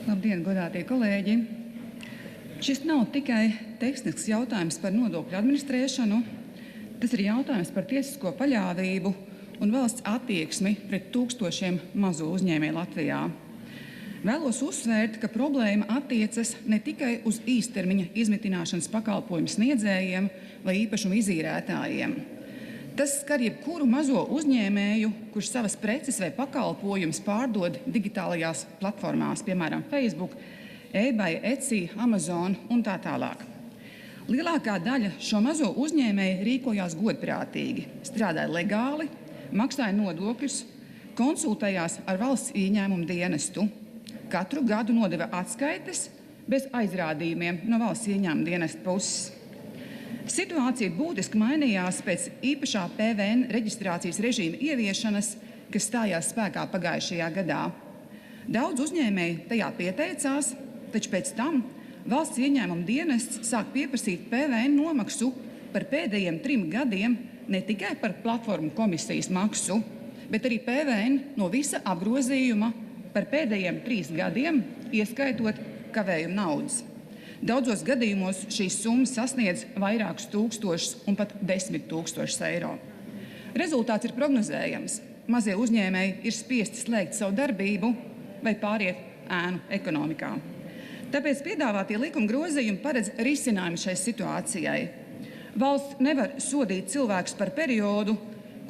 Labdien, godātie kolēģi! Šis nav tikai tehnisks jautājums par nodokļu administrēšanu, tas ir jautājums par tiesisko paļāvību un valsts attieksmi pret tūkstošiem mazo uzņēmēju Latvijā. Vēlos uzsvērt, ka problēma attiecas ne tikai uz īstermiņa izmitināšanas pakalpojumu sniedzējiem vai īpašumu izīrētājiem. Tas skar jebkuru mazo uzņēmēju, kurš savas preces vai pakalpojumus pārdod digitālajās platformās, piemēram, Facebook, eBay, Etsy, Amazon un tā tālāk. Lielākā daļa šo mazo uzņēmēju rīkojās godprātīgi, strādāja legāli, maksāja nodokļus, konsultējās ar valsts ieņēmumu dienestu, katru gadu nodeva atskaites bez aizrādījumiem no valsts ieņēmuma dienesta puses. Situācija būtiski mainījās pēc īpašā PVN reģistrācijas režīma ieviešanas, kas stājās spēkā pagājušajā gadā. Daudz uzņēmēji tajā pieteicās, taču pēc tam valsts ieņēmuma dienests sāk pieprasīt PVN nomaksu par pēdējiem 3 gadiem ne tikai par platformu komisijas maksu, bet arī PVN no visa apgrozījuma par pēdējiem 3 gadiem, ieskaitot kavējuma naudas. Daudzos gadījumos šīs summas sasniedz vairākus tūkstošus un pat 10 000 eiro. Rezultāts ir prognozējams. Mazie uzņēmēji ir spiesti slēgt savu darbību vai pāriet ēnu ekonomikā. Tāpēc piedāvātie likuma grozījumi paredz risinājumu šai situācijai. Valsts nevar sodīt cilvēkus par periodu,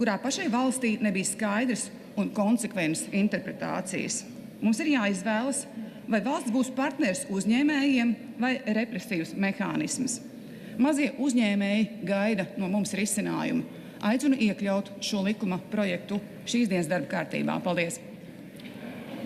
kurā pašai valstī nebija skaidrs un konsekventas interpretācijas. Mums ir jāizvēlas, vai valsts būs partners uzņēmējiem vai represīvs mehānisms. Mazie uzņēmēji gaida no mums risinājumu. Aicinu iekļaut šo likuma projektu šīs dienas darba kārtībā. Paldies!